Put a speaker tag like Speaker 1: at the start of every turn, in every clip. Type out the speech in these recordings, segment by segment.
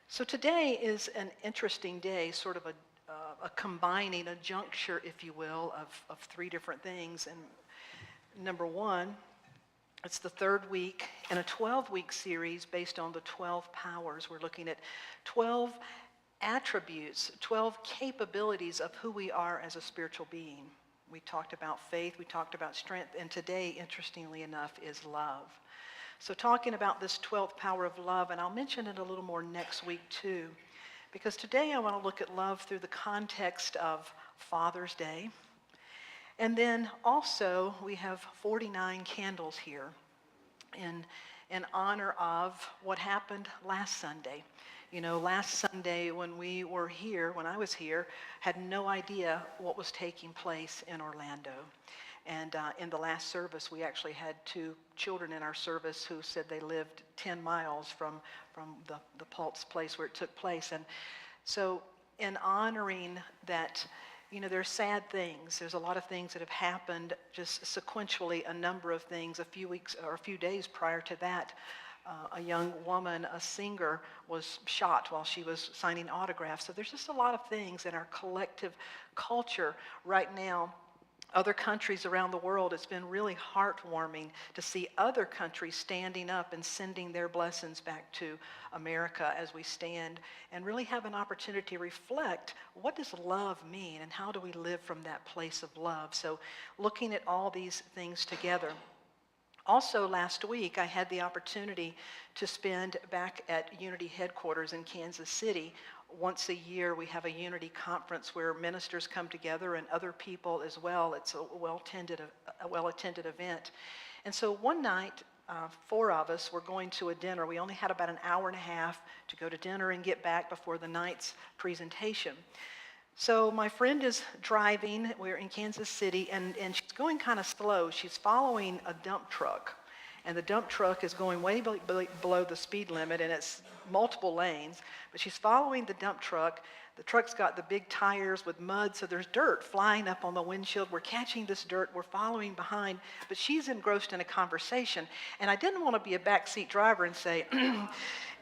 Speaker 1: So today is an interesting day, sort of a combining, a juncture, if you will, of three different things. And number one, it's the third week in a 12-week series based on the 12 powers. We're looking at 12 attributes, 12 capabilities of who we are as a spiritual being. We talked about faith, we talked about strength, and today, interestingly enough, is love. So talking about this 12th power of love, and I'll mention it a little more next week too, because today I want to look at love through the context of Father's Day. And then also we have 49 candles here in honor of what happened last Sunday. You know, last Sunday when we were here, when I was here, had no idea what was taking place in Orlando. And in the last service, we actually had 2 children in our service who said they lived 10 miles from the Pulse place where it took place. And so in honoring that, you know, there's sad things. There's a lot of things that have happened just sequentially, a number of things. A few weeks or a few days prior to that, a young woman, a singer, was shot while she was signing autographs. So there's just a lot of things in our collective culture right now. Other countries around the world, it's been really heartwarming to see other countries standing up and sending their blessings back to America as we stand and really have an opportunity to reflect, what does love mean and how do we live from that place of love? So looking at all these things together. Also last week, I had the opportunity to spend back at Unity headquarters in Kansas City. Once a year, we have a Unity conference where ministers come together and other people as well. It's a well-attended event. And so one night, 4 of us were going to a dinner. We only had about an hour and a half to go to dinner and get back before the night's presentation. So my friend is driving. We're in Kansas City, and she's going kind of slow. She's following a dump truck. And the dump truck is going way below the speed limit, and it's multiple lanes. But she's following the dump truck. The truck's got the big tires with mud, so there's dirt flying up on the windshield. We're catching this dirt. We're following behind. But she's engrossed in a conversation. And I didn't want to be a backseat driver and say,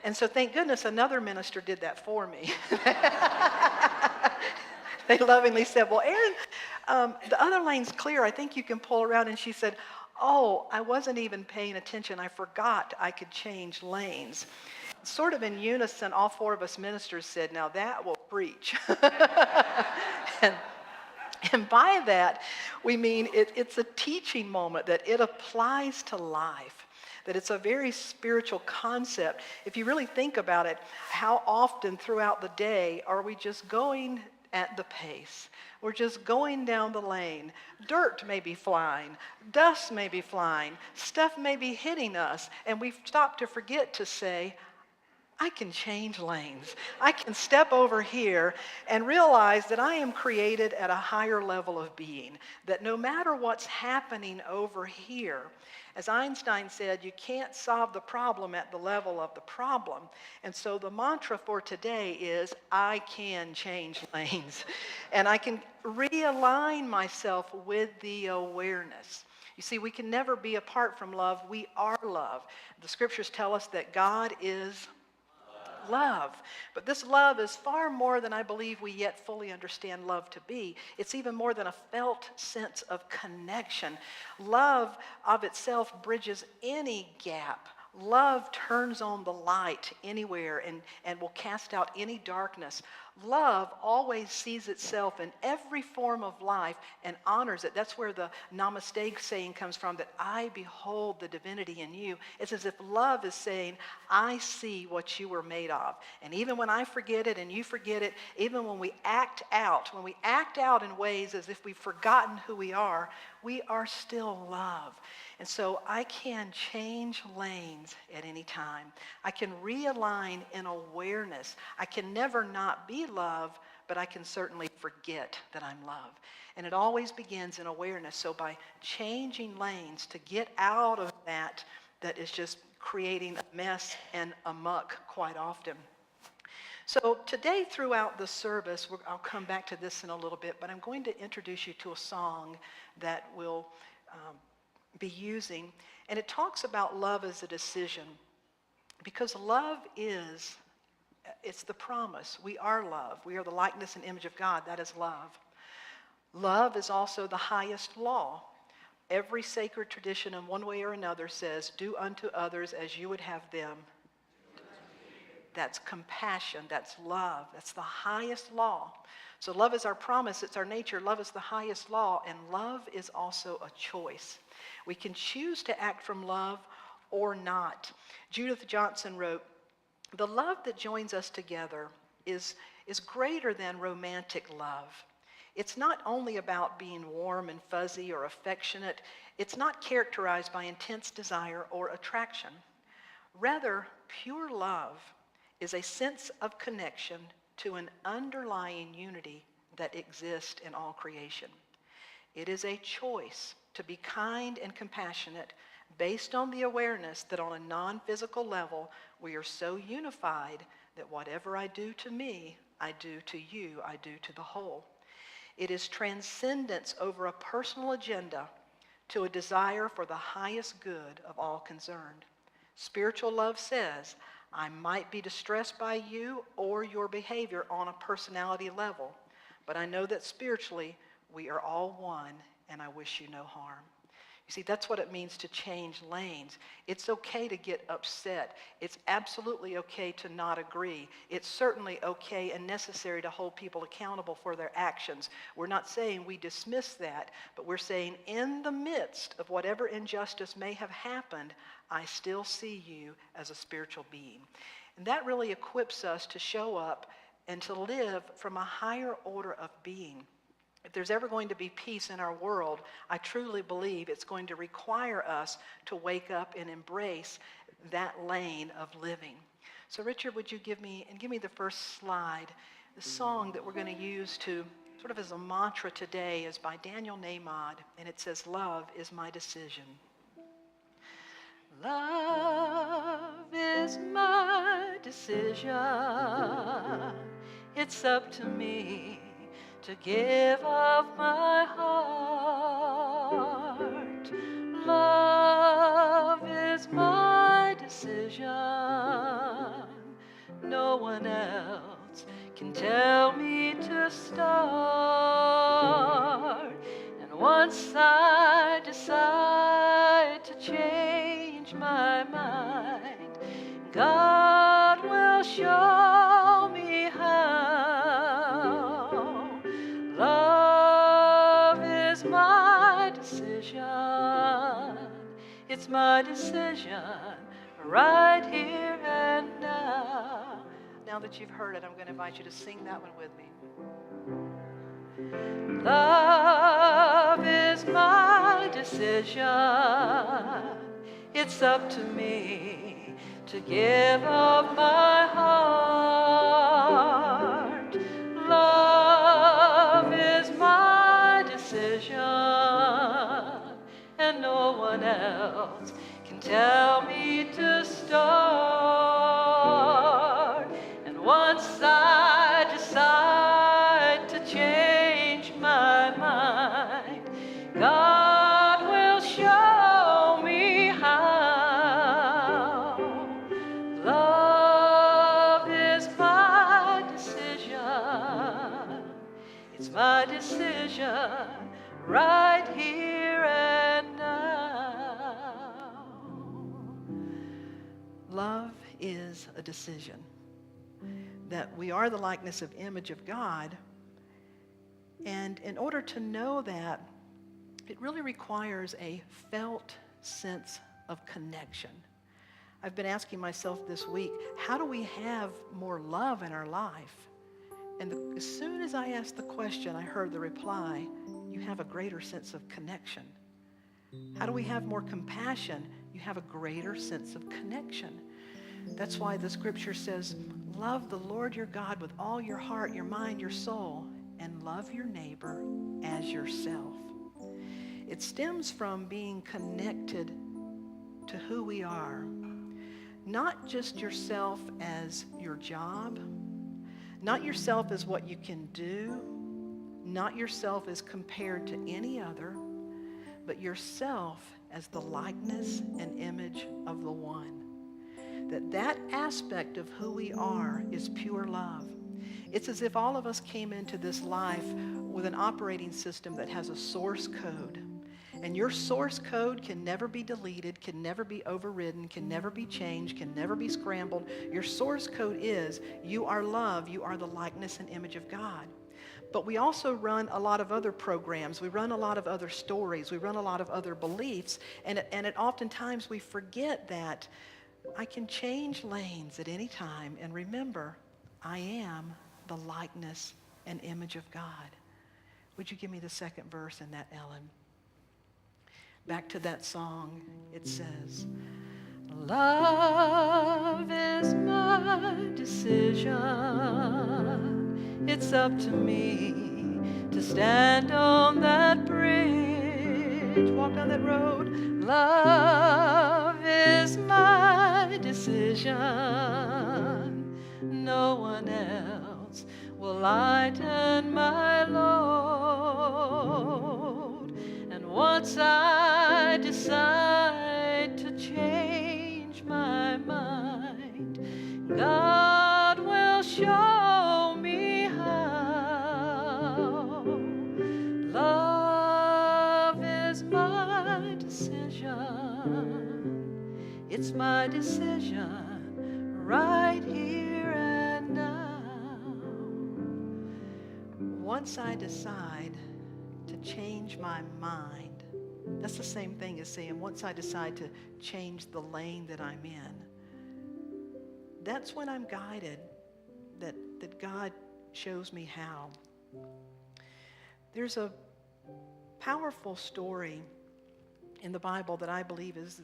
Speaker 1: and so thank goodness another minister did that for me. They lovingly said, well, Erin, the other lane's clear. I think you can pull around. And she said, oh, I wasn't even paying attention. I forgot I could change lanes. Sort of in unison, all 4 of us ministers said, now that will preach. and by that, we mean it's a teaching moment, that it applies to life, that it's a very spiritual concept. If you really think about it, how often throughout the day are we just going at the pace? We're just going down the lane. Dirt may be flying, dust may be flying, stuff may be hitting us, and we've stopped to forget to say, I can change lanes. I can step over here and realize that I am created at a higher level of being, that no matter what's happening over here, as Einstein said, you can't solve the problem at the level of the problem. And so the mantra for today is, I can change lanes. And I can realign myself with the awareness. You see, we can never be apart from love. We are love. The scriptures tell us that God is love. But this love is far more than I believe we yet fully understand love to be. It's even more than a felt sense of connection. Love of itself bridges any gap. Love turns on the light anywhere and will cast out any darkness. Love always sees itself in every form of life and honors it. That's where the namaste saying comes from, that I behold the divinity in you. It's as if love is saying, I see what you were made of. And even when I forget it and you forget it, even when we act out in ways as if we've forgotten who we are still love. And so I can change lanes at any time. I can realign in awareness. I can never not be love, but I can certainly forget that I'm love. And it always begins in awareness. So by changing lanes to get out of that is just creating a mess and a muck quite often. So today throughout the service, I'll come back to this in a little bit, but I'm going to introduce you to a song that we'll be using. And it talks about love as a decision, because love is It's the promise. We are love. We are the likeness and image of God. That is love. Love is also the highest law. Every sacred tradition in one way or another says, do unto others as you would have them. That's compassion. That's love. That's the highest law. So love is our promise. It's our nature. Love is the highest law. And love is also a choice. We can choose to act from love or not. Judith Johnson wrote, the love that joins us together is greater than romantic love. It's not only about being warm and fuzzy or affectionate. It's not characterized by intense desire or attraction. Rather, pure love is a sense of connection to an underlying unity that exists in all creation. It is a choice to be kind and compassionate based on the awareness that on a non-physical level, we are so unified that whatever I do to me, I do to you, I do to the whole. It is transcendence over a personal agenda to a desire for the highest good of all concerned. Spiritual love says, I might be distressed by you or your behavior on a personality level, but I know that spiritually we are all one and I wish you no harm. You see, that's what it means to change lanes. It's okay to get upset. It's absolutely okay to not agree. It's certainly okay and necessary to hold people accountable for their actions. We're not saying we dismiss that, but we're saying in the midst of whatever injustice may have happened, I still see you as a spiritual being. And that really equips us to show up and to live from a higher order of being. If there's ever going to be peace in our world, I truly believe it's going to require us to wake up and embrace that lane of living. So Richard, would you give me the first slide? The song that we're going to use to sort of as a mantra today is by Daniel Nahmod, and it says, Love is my decision. Love is my decision. It's up to me to give of my heart. Love is my decision. No one else can tell me to start. And once I decide to change my mind, God will show me how. Love is my decision. It's my decision right here and now. Now that you've heard it, I'm going to invite you to sing that one with me. Love is my decision. It's up to me to give of my heart. Love is my decision, and no one else can tell me to start. And once I decide to change my mind, God will show me how. Love is my decision. It's my decision right here and now. Love is a decision. That we are the likeness of image of God. And in order to know that, it really requires a felt sense of connection. I've been asking myself this week, how do we have more love in our life? And as soon as I asked the question, I heard the reply, you have a greater sense of connection. How do we have more compassion? You have a greater sense of connection. That's why the scripture says, love the Lord your God with all your heart, your mind, your soul, and love your neighbor as yourself. It stems from being connected to who we are. Not just yourself as your job, not yourself as what you can do, not yourself as compared to any other, but yourself as the likeness and image of the one. that aspect of who we are is pure love. It's as if all of us came into this life with an operating system that has a source code. And your source code can never be deleted, can never be overridden, can never be changed, can never be scrambled. Your source code is you are love, you are the likeness and image of God. But we also run a lot of other programs. We run a lot of other stories. We run a lot of other beliefs. And oftentimes we forget that I can change lanes at any time. And remember, I am the likeness and image of God. Would you give me the second verse in that, Ellen? Back to that song, it says, love is my decision. It's up to me to stand on that bridge, walk down that road. Love is my decision. No one else will lighten my load. And once I decide to change my mind, God will show me how. Love is my decision. It's my decision right here and now. Once I decide to change my mind, that's the same thing as saying once I decide to change the lane that I'm in, that's when I'm guided, that God shows me how. There's a powerful story in the Bible that I believe is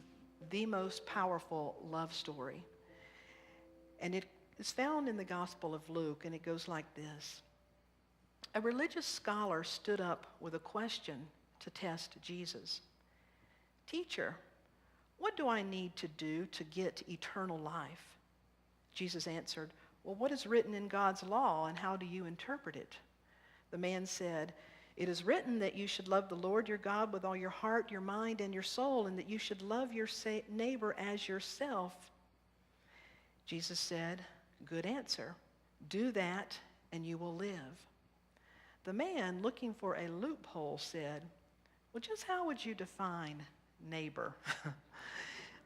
Speaker 1: the most powerful love story. And it is found in the Gospel of Luke, and it goes like this. A religious scholar stood up with a question to test Jesus. Teacher, what do I need to do to get eternal life? Jesus answered, well, what is written in God's law, and how do you interpret it? The man said, it is written that you should love the Lord your God with all your heart, your mind, and your soul, and that you should love your neighbor as yourself. Jesus said, good answer. Do that, and you will live. The man, looking for a loophole, said, well, just how would you define neighbor?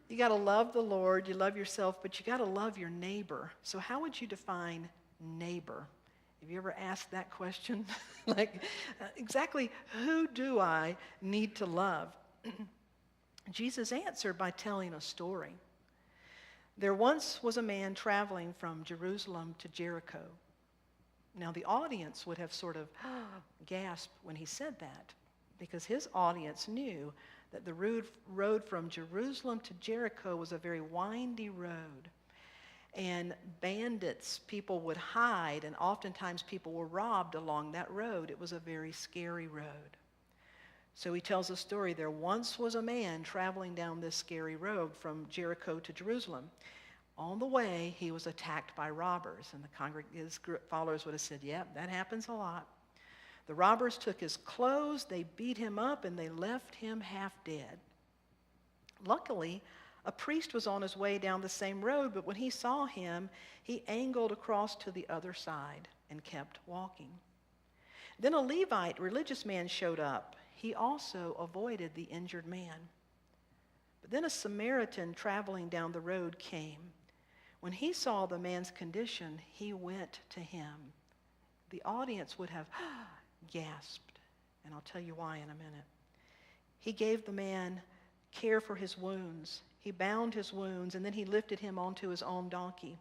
Speaker 1: You got to love the Lord, you love yourself, but you got to love your neighbor. So how would you define neighbor? Have you ever asked that question? Exactly who do I need to love? Jesus answered by telling a story. There once was a man traveling from Jerusalem to Jericho. Now, the audience would have sort of gasped when he said that, because his audience knew that the road from Jerusalem to Jericho was a very windy road. And bandits, people would hide, and oftentimes people were robbed along that road. It was a very scary road. So he tells a story. There once was a man traveling down this scary road from Jericho to Jerusalem. On the way, he was attacked by robbers, and his followers would have said, yep, that happens a lot. The robbers took his clothes, they beat him up, and they left him half dead. Luckily, a priest was on his way down the same road, but when he saw him, he angled across to the other side and kept walking. Then a Levite, religious man, showed up. He also avoided the injured man. But then a Samaritan traveling down the road came. When he saw the man's condition, he went to him. The audience would have gasped, and I'll tell you why in a minute. He gave the man care for his wounds. He bound his wounds, and then he lifted him onto his own donkey.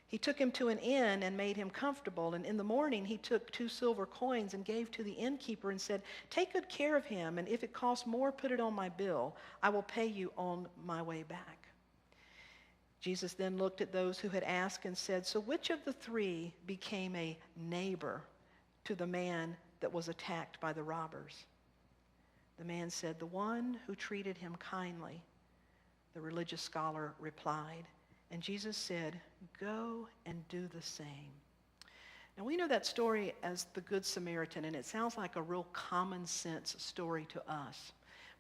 Speaker 1: He took him to an inn and made him comfortable, and in the morning he took 2 silver coins and gave to the innkeeper and said, take good care of him, and if it costs more, put it on my bill. I will pay you on my way back. Jesus then looked at those who had asked and said, so which of the 3 became a neighbor to the man that was attacked by the robbers? The man said, the one who treated him kindly. The religious scholar replied, and Jesus said, go and do the same. Now we know that story as the Good Samaritan, and it sounds like a real common sense story to us.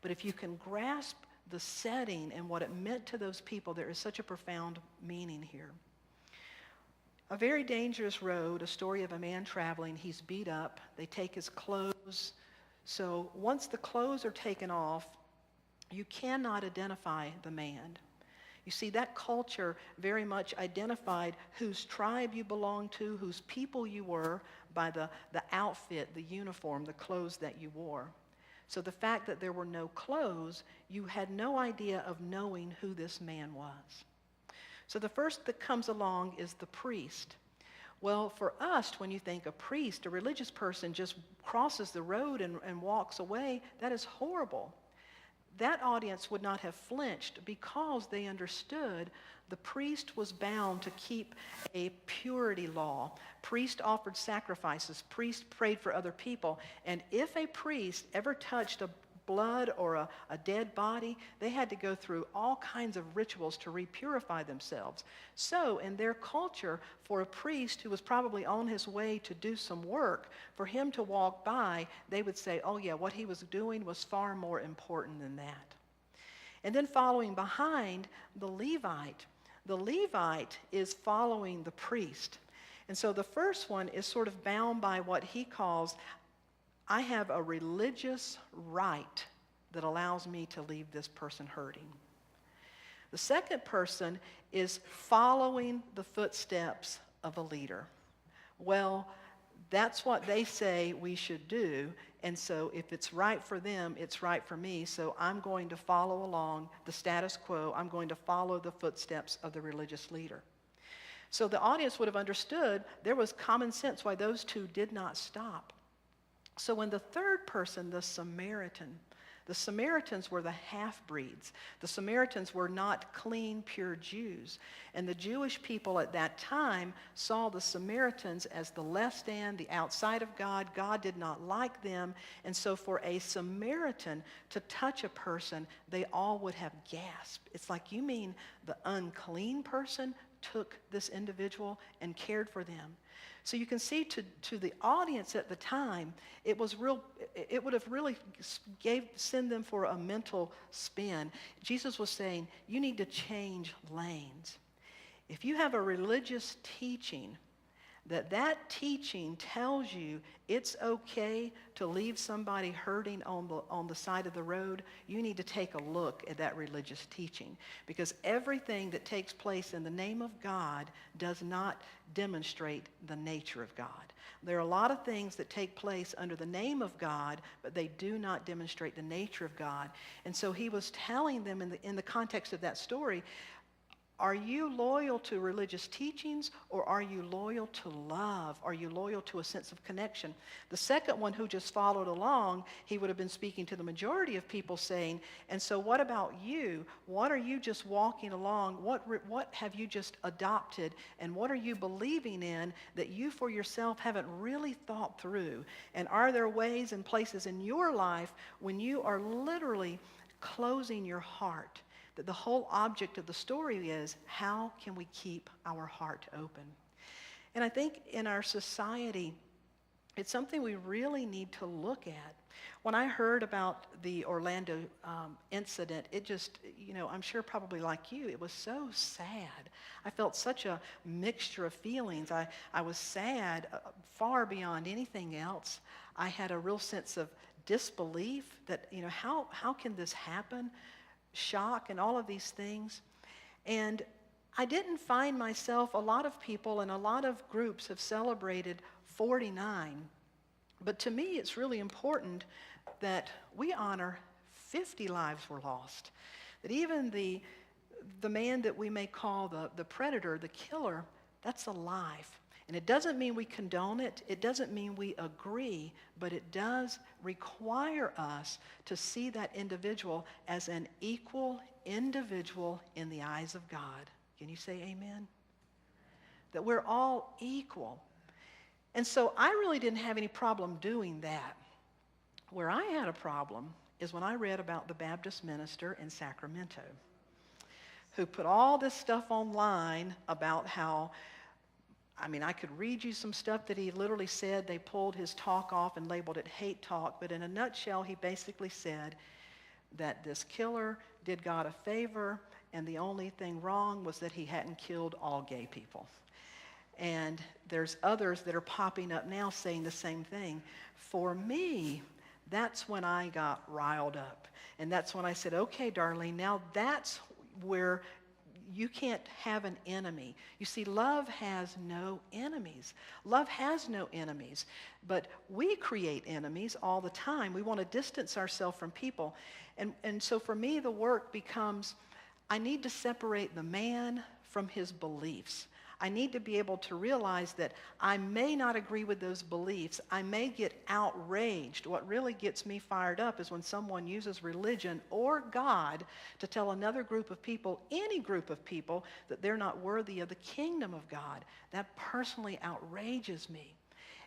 Speaker 1: But if you can grasp the setting and what it meant to those people, there is such a profound meaning here. A very dangerous road, a story of a man traveling. He's beat up. They take his clothes. So once the clothes are taken off, you cannot identify the man. You see, that culture very much identified whose tribe you belonged to, whose people you were, by the outfit, the uniform, the clothes that you wore. So the fact that there were no clothes, you had no idea of knowing who this man was. So the first that comes along is the priest. Well, for us, when you think a priest, a religious person just crosses the road and walks away, that is horrible. That audience would not have flinched because they understood the priest was bound to keep a purity law. Priest offered sacrifices. Priest prayed for other people. And if a priest ever touched a blood or a dead body, they had to go through all kinds of rituals to repurify themselves. So in their culture, for a priest who was probably on his way to do some work, for him to walk by, they would say, oh yeah, what he was doing was far more important than that. And then following behind, the Levite. The Levite is following the priest. And so the first one is sort of bound by what he calls, I have a religious right that allows me to leave this person hurting. The second person is following the footsteps of a leader. Well, that's what they say we should do, and so if it's right for them, it's right for me, so I'm going to follow along the status quo. I'm going to follow the footsteps of the religious leader. So the audience would have understood there was common sense why those two did not stop. So when the third person, the Samaritans were the half-breeds. The Samaritans were not clean, pure Jews. And the Jewish people at that time saw the Samaritans as the less than, the outside of God. God did not like them. And so for a Samaritan to touch a person, they all would have gasped. It's like, you mean the unclean person took this individual and cared for them? So you can see to the audience at the time, it would have really send them for a mental spin. Jesus was saying, you need to change lanes. If you have a religious teaching, that teaching tells you it's okay to leave somebody hurting on the side of the road, you need to take a look at that religious teaching. Because everything that takes place in the name of God does not demonstrate the nature of God. There are a lot of things that take place under the name of God, but they do not demonstrate the nature of God. And so he was telling them in the context of that story, are you loyal to religious teachings, or are you loyal to love? Are you loyal to a sense of connection? The second one, who just followed along, he would have been speaking to the majority of people saying, and so what about you? What are you just walking along? What have you just adopted? And what are you believing in that you for yourself haven't really thought through? And are there ways and places in your life when you are literally closing your heart? That the whole object of the story is, how can we keep our heart open? And I think in our society, it's something we really need to look at. When I heard about the Orlando incident, it just, I'm sure probably like you, it was so sad. I felt such a mixture of feelings. I was sad far beyond anything else. I had a real sense of disbelief that, how can this happen? Shock and all of these things. And I didn't find myself, a lot of people and a lot of groups have celebrated 49. But to me, it's really important that we honor 50 lives were lost. That even the man that we may call the predator, the killer, that's a life. And it doesn't mean we condone it. It doesn't mean we agree, but it does require us to see that individual as an equal individual in the eyes of God. Can you say amen? That we're all equal. And so I really didn't have any problem doing that. Where I had a problem is when I read about the Baptist minister in Sacramento who put all this stuff online about how, I could read you some stuff that he literally said. They pulled his talk off and labeled it hate talk. But in a nutshell, he basically said, that this killer did God a favor, and the only thing wrong was that he hadn't killed all gay people. And there's others that are popping up now saying the same thing. For me, that's when I got riled up. And that's when I said, okay, Darlene, now that's where you can't have an enemy. You see, love has no enemies. Love has no enemies. But we create enemies all the time. We want to distance ourselves from people. And so for me, the work becomes, I need to separate the man from his beliefs. I need to be able to realize that I may not agree with those beliefs. I may get outraged. What really gets me fired up is when someone uses religion or God to tell another group of people, any group of people, that they're not worthy of the kingdom of God. That personally outrages me.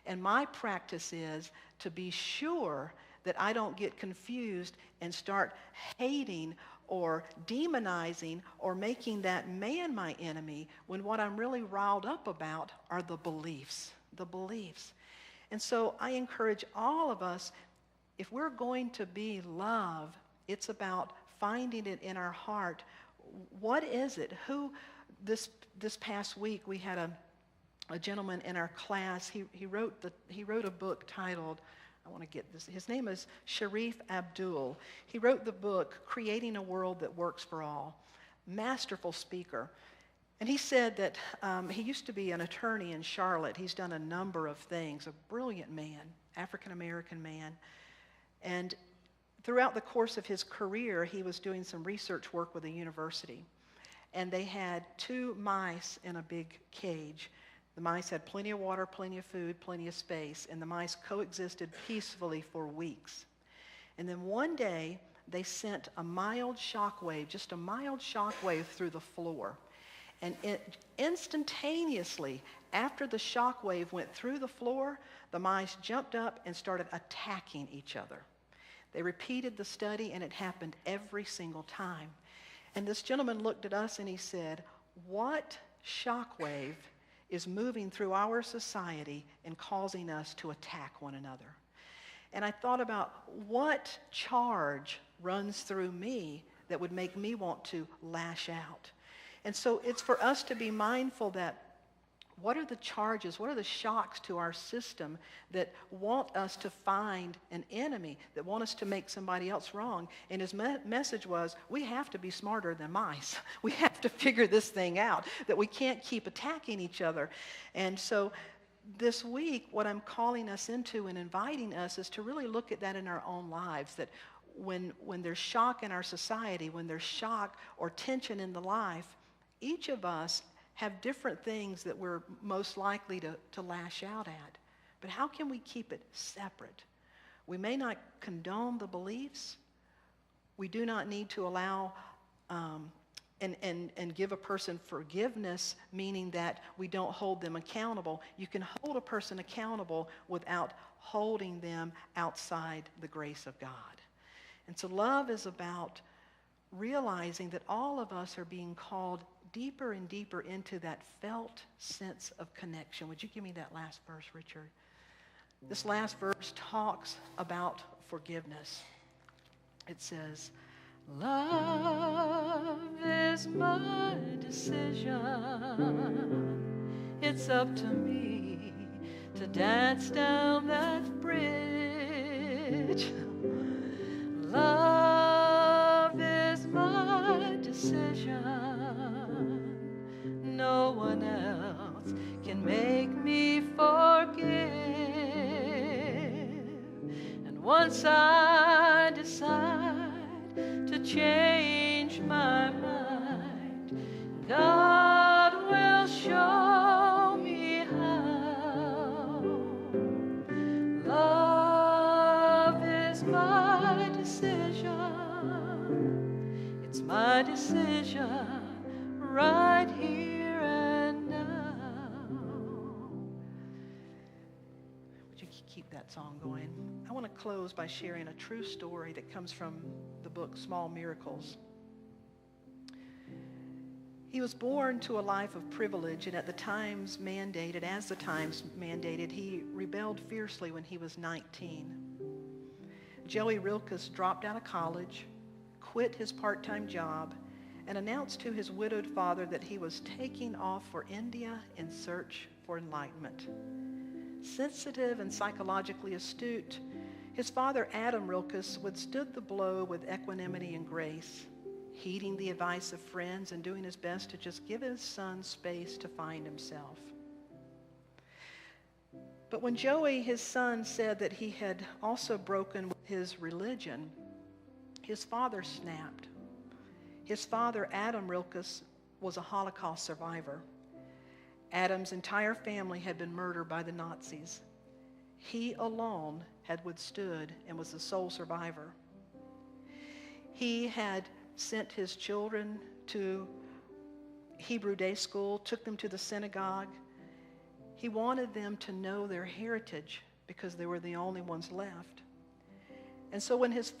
Speaker 1: And my practice is to be sure that I don't get confused and start hating or demonizing or making that man my enemy, when what I'm really riled up about are the beliefs, the beliefs. And so I encourage all of us, if we're going to be love, it's about finding it in our heart. What is it? This past week we had a gentleman in our class. He wrote a book titled, I want to get this. His name is Sharif Abdul. He wrote the book, Creating a World That Works for All. Masterful speaker. And he said that he used to be an attorney in Charlotte. He's done a number of things. A brilliant man, African-American man. And throughout the course of his career, he was doing some research work with a university. And they had 2 mice in a big cage. The mice had plenty of water, plenty of food, plenty of space, and the mice coexisted peacefully for weeks. And then one day, they sent a mild shock wave, just a mild shock wave through the floor. And instantaneously, after the shock wave went through the floor, the mice jumped up and started attacking each other. They repeated the study, and it happened every single time. And this gentleman looked at us and he said, what shock wave is moving through our society and causing us to attack one another? And I thought about what charge runs through me that would make me want to lash out. And so it's for us to be mindful that what are the charges, what are the shocks to our system that want us to find an enemy, that want us to make somebody else wrong? And his message was, we have to be smarter than mice. We have to figure this thing out, that we can't keep attacking each other. And so this week, what I'm calling us into and inviting us is to really look at that in our own lives, that when there's shock in our society, when there's shock or tension in the life, each of us have different things that we're most likely to lash out at. But how can we keep it separate? We may not condone the beliefs. We do not need to allow and give a person forgiveness, meaning that we don't hold them accountable. You can hold a person accountable without holding them outside the grace of God. And so love is about realizing that all of us are being called deeper and deeper into that felt sense of connection. Would you give me that last verse, Richard? This last verse talks about forgiveness. It says, love is my decision. It's up to me to dance down that bridge. Love is my decision. No one else can make me forgive. And once I decide to change my mind, God will show me how. Love is my decision. It's my decision right here and now. Would you keep that song going? I want to close by sharing a true story that comes from the book Small Miracles. He was born to a life of privilege, and as the times mandated, he rebelled fiercely when he was 19. Joey Rilkus dropped out of college, quit his part-time job and announced to his widowed father that he was taking off for India in search for enlightenment. Sensitive and psychologically astute, his father, Adam Rilkes, withstood the blow with equanimity and grace, heeding the advice of friends and doing his best to just give his son space to find himself. But when Joey, his son, said that he had also broken with his religion, his father snapped. His father, Adam Rilkes, was a Holocaust survivor. Adam's entire family had been murdered by the Nazis. He alone had withstood and was the sole survivor. He had sent his children to Hebrew day school, took them to the synagogue. He wanted them to know their heritage because they were the only ones left. And so when his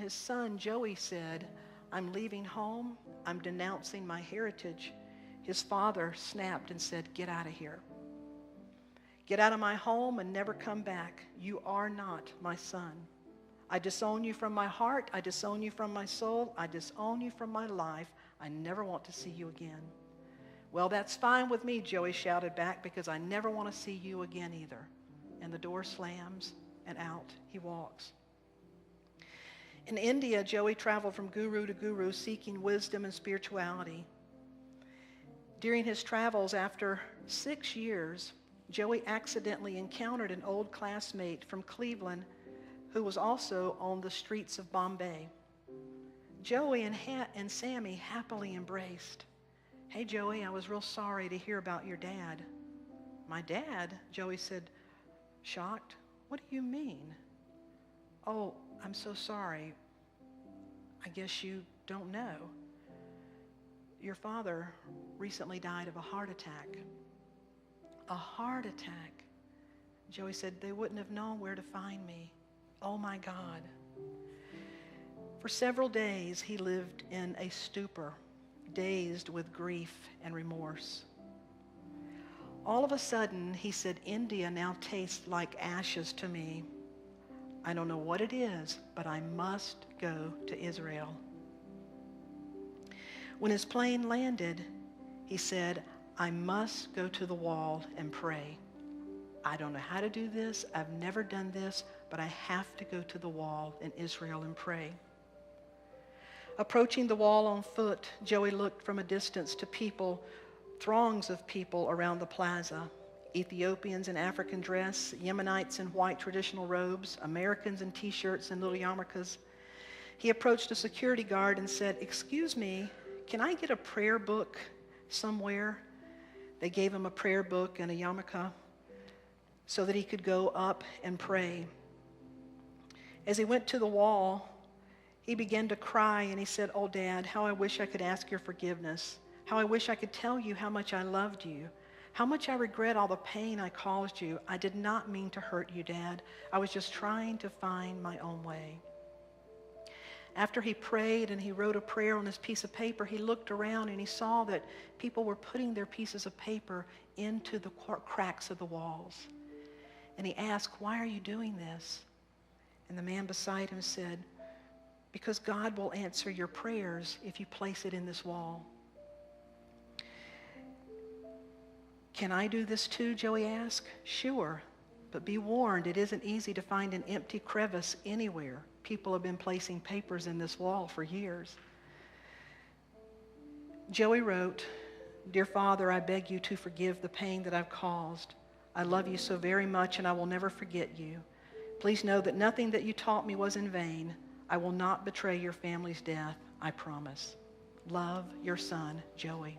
Speaker 1: son Joey said, "I'm leaving home, I'm denouncing my heritage," his father snapped and said, "Get out of here. Get out of my home and never come back. You are not my son. I disown you from my heart. I disown you from my soul. I disown you from my life. I never want to see you again." "Well, that's fine with me," Joey shouted back, "because I never want to see you again either." And the door slams and out he walks. In India, Joey traveled from guru to guru seeking wisdom and spirituality. During his travels, after 6 years, Joey accidentally encountered an old classmate from Cleveland who was also on the streets of Bombay. Joey and Sammy happily embraced. "Hey, Joey, I was real sorry to hear about your dad." "My dad?" Joey said, shocked. "What do you mean?" "Oh, I'm so sorry. I guess you don't know. Your father recently died of a heart attack." "A heart attack?" Joey said, "They wouldn't have known where to find me. Oh my God." For several days, he lived in a stupor, dazed with grief and remorse. All of a sudden, he said, "India now tastes like ashes to me. I don't know what it is, but I must go to Israel." When his plane landed, he said, "I must go to the wall and pray. I don't know how to do this. I've never done this, but I have to go to the wall in Israel and pray." Approaching the wall on foot, Joey looked from a distance to people, throngs of people around the plaza. Ethiopians in African dress, Yemenites in white traditional robes, Americans in t-shirts and little yarmulkes. He approached a security guard and said, "Excuse me, can I get a prayer book somewhere?" They gave him a prayer book and a yarmulke so that he could go up and pray. As he went to the wall, he began to cry and he said, "Oh, Dad, how I wish I could ask your forgiveness. How I wish I could tell you how much I loved you. How much I regret all the pain I caused you. I did not mean to hurt you, Dad. I was just trying to find my own way." After he prayed and he wrote a prayer on his piece of paper, he looked around and he saw that people were putting their pieces of paper into the cracks of the walls. And he asked, "Why are you doing this?" And the man beside him said, "Because God will answer your prayers if you place it in this wall." "Can I do this too?" Joey asked. "Sure, but be warned, it isn't easy to find an empty crevice anywhere. People have been placing papers in this wall for years." Joey wrote, "Dear Father, I beg you to forgive the pain that I've caused. I love you so very much and I will never forget you. Please know that nothing that you taught me was in vain. I will not betray your family's death, I promise. Love, your son, Joey."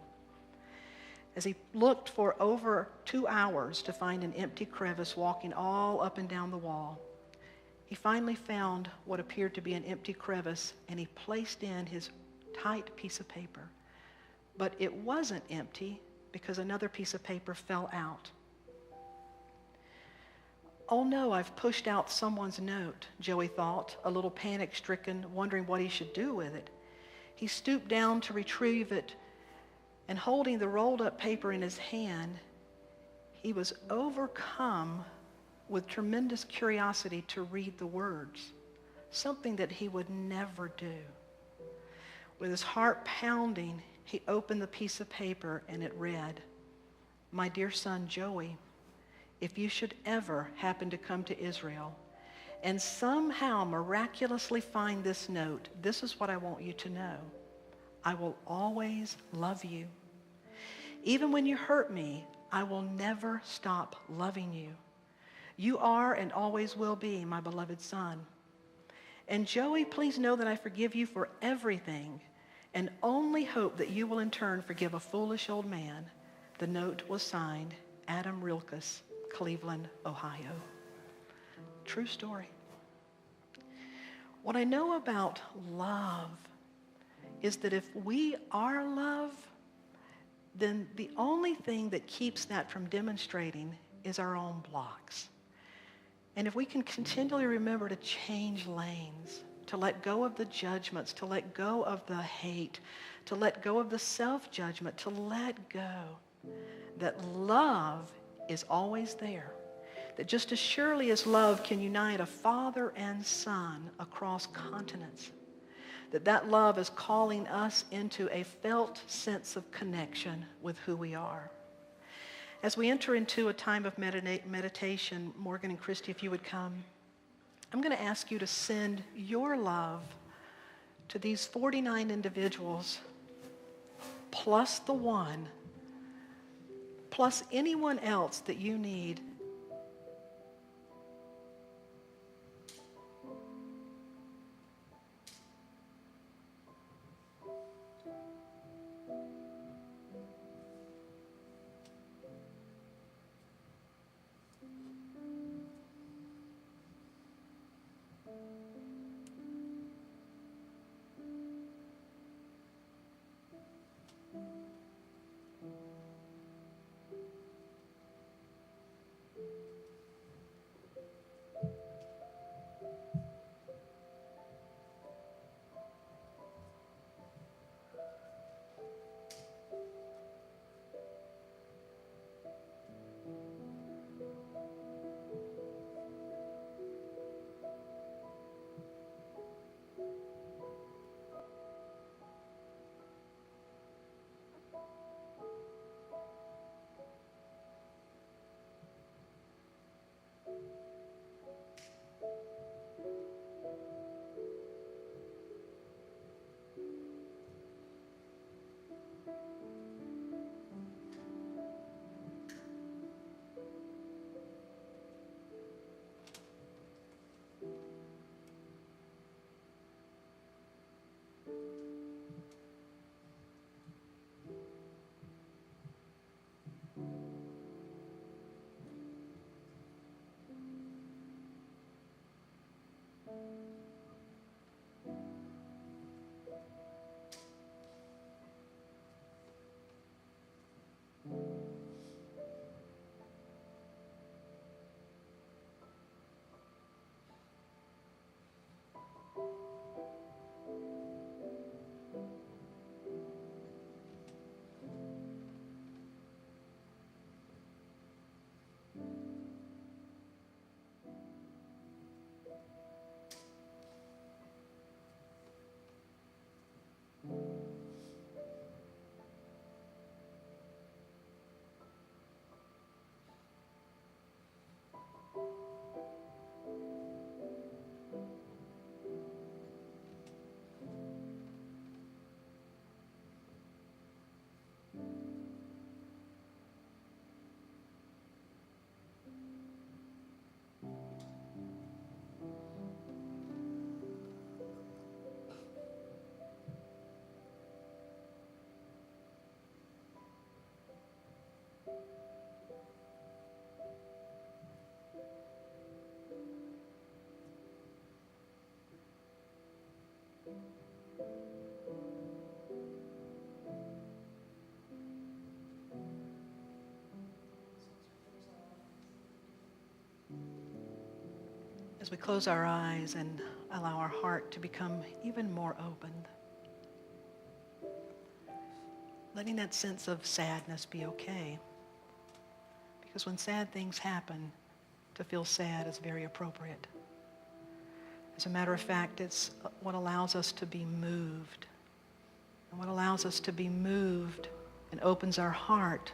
Speaker 1: As he looked for over 2 hours to find an empty crevice walking all up and down the wall, he finally found what appeared to be an empty crevice and he placed in his tight piece of paper. But it wasn't empty because another piece of paper fell out. "Oh no, I've pushed out someone's note," Joey thought, a little panic-stricken, wondering what he should do with it. He stooped down to retrieve it, and holding the rolled up paper in his hand, he was overcome with tremendous curiosity to read the words, something that he would never do. With his heart pounding, he opened the piece of paper and it read, "My dear son Joey, if you should ever happen to come to Israel and somehow miraculously find this note, this is what I want you to know. I will always love you. Even when you hurt me, I will never stop loving you. You are and always will be my beloved son. And Joey, please know that I forgive you for everything and only hope that you will in turn forgive a foolish old man." The note was signed, Adam Rilkus, Cleveland, Ohio. True story. What I know about love is that if we are love, then the only thing that keeps that from demonstrating is our own blocks. And if we can continually remember to change lanes, to let go of the judgments, to let go of the hate, to let go of the self-judgment, to let go that love is always there, that just as surely as love can unite a father and son across continents, that love is calling us into a felt sense of connection with who we are. As we enter into a time of meditation, Morgan and Christy, if you would come, I'm going to ask you to send your love to these 49 individuals, plus the one, plus anyone else that you need. As we close our eyes and allow our heart to become even more opened, letting that sense of sadness be okay. Because when sad things happen, to feel sad is very appropriate. As a matter of fact, it's what allows us to be moved and what allows us to be moved and opens our heart,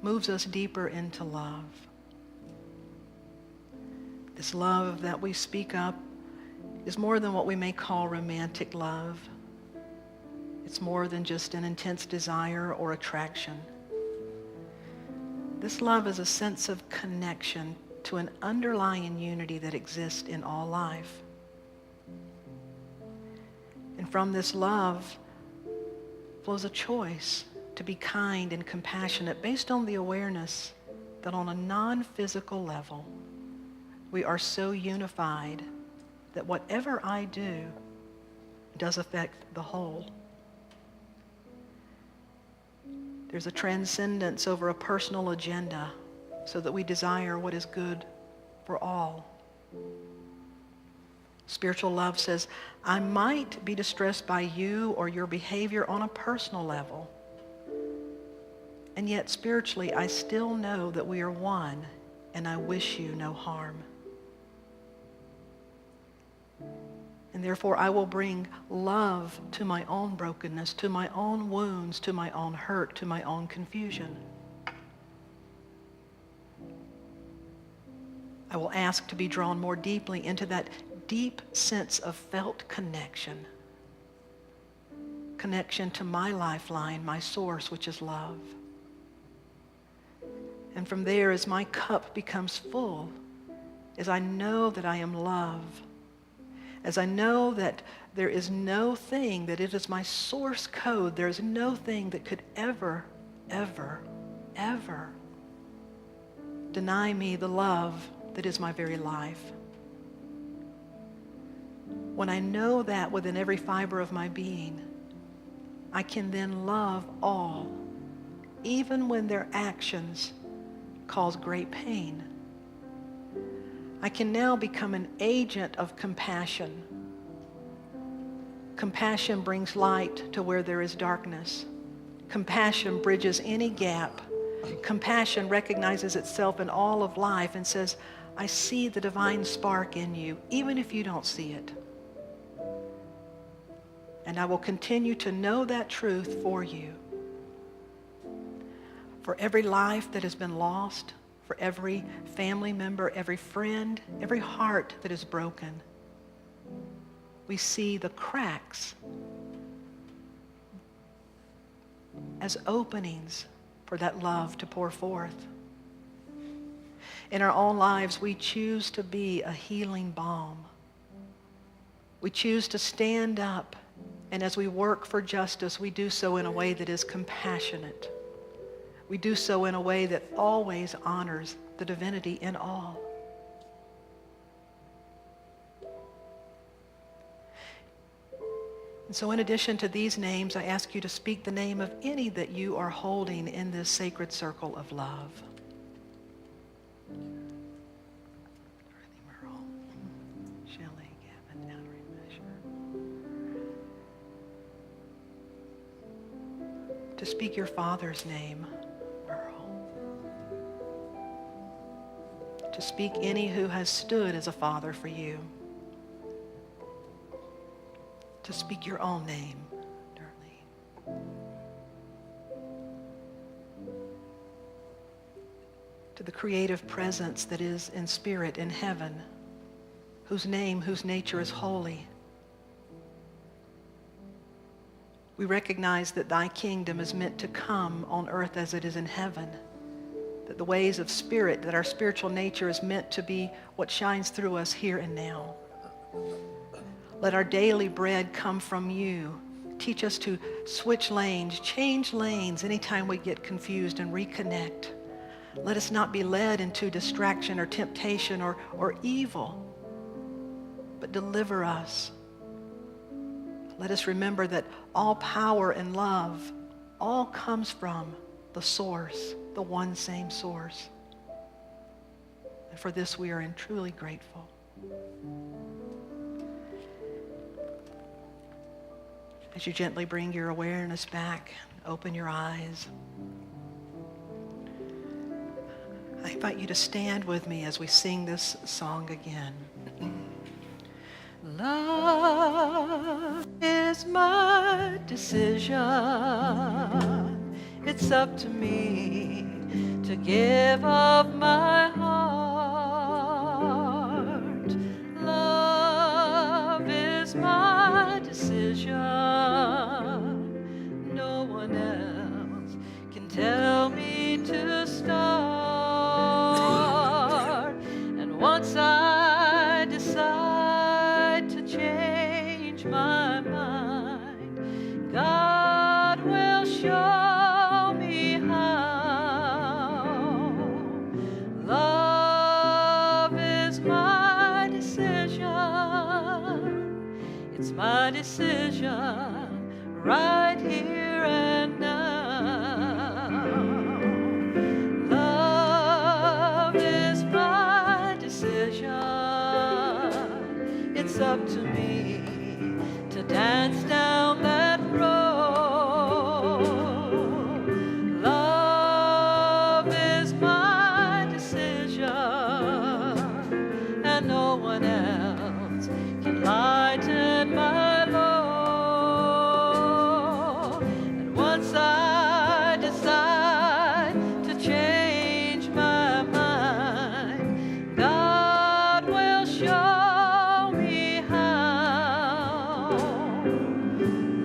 Speaker 1: moves us deeper into love. This love that we speak up is more than what we may call romantic love. It's more than just an intense desire or attraction. This love is a sense of connection to an underlying unity that exists in all life. And from this love flows a choice to be kind and compassionate based on the awareness that on a non-physical level, we are so unified that whatever I do does affect the whole. There's a transcendence over a personal agenda so that we desire what is good for all. Spiritual love says, I might be distressed by you or your behavior on a personal level, and yet spiritually I still know that we are one and I wish you no harm. And therefore I will bring love to my own brokenness, to my own wounds, to my own hurt, to my own confusion. I will ask to be drawn more deeply into that deep sense of felt connection. Connection to my lifeline, my source, which is love. And from there, as my cup becomes full, as I know that I am love, as I know that there is no thing, that it is my source code, there is no thing that could ever, ever, ever deny me the love that is my very life. When I know that within every fiber of my being, I can then love all, even when their actions cause great pain. I can now become an agent of compassion. Compassion brings light to where there is darkness. Compassion bridges any gap. Compassion recognizes itself in all of life and says, I see the divine spark in you, even if you don't see it. And I will continue to know that truth for you. For every life that has been lost, for every family member, every friend, every heart that is broken, we see the cracks as openings for that love to pour forth. In our own lives, we choose to be a healing balm. We choose to stand up, and as we work for justice, we do so in a way that is compassionate. We do so in a way that always honors the divinity in all. And so in addition to these names, I ask you to speak the name of any that you are holding in this sacred circle of love. To speak your Father's name, Earl. To speak any who has stood as a father for you. To speak your own name, Darlene. To the creative presence that is in spirit in heaven, whose name, whose nature is holy. We recognize that thy kingdom is meant to come on earth as it is in heaven. That the ways of spirit, that our spiritual nature is meant to be what shines through us here and now. Let our daily bread come from you. Teach us to switch lanes, change lanes anytime we get confused and reconnect. Let us not be led into distraction or temptation or evil, but deliver us. Let us remember that all power and love all comes from the source, the one same source. And for this we are truly grateful. As you gently bring your awareness back, open your eyes. I invite you to stand with me as we sing this song again. Love is my decision. It's up to me to give of my heart. Love is my decision. No one else can tell me to start. And once I decide to change my mind, God will show me how. Love is my decision. It's my decision right here and now. Love is my decision. It's up to me to dance down that road. Love is my decision, and no one else can lighten my load. And once I decide to change my mind, God will show me how.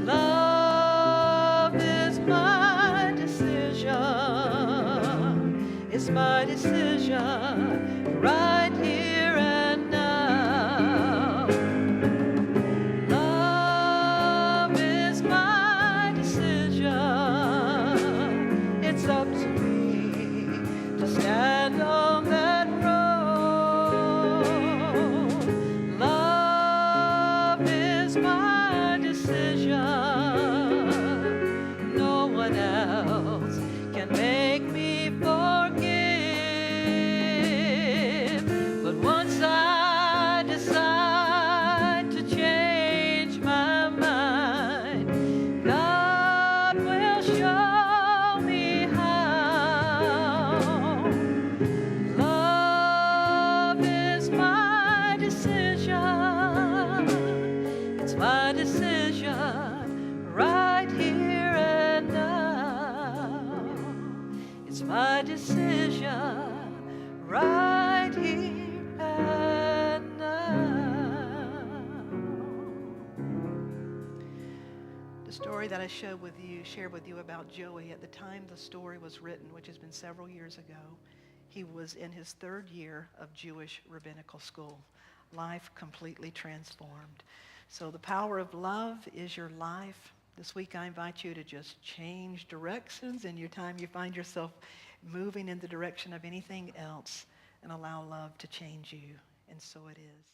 Speaker 1: Love is my decision. It's my decision right here and now. Love is my decision. It's up to me to stand on that road. Love is my decision. No one else can make me forgive. But once I decide to change my mind, God will show me how. Love is my decision. It's my decision right here and now. It's my decision right here and now. The story that I shared with you about Joey at the time the story was written, which has been several years ago, he was in his 3rd year of Jewish rabbinical school. Life completely transformed. So the power of love is your life. This week I invite you to just change directions in your time you find yourself moving in the direction of anything else, and allow love to change you. And so it is.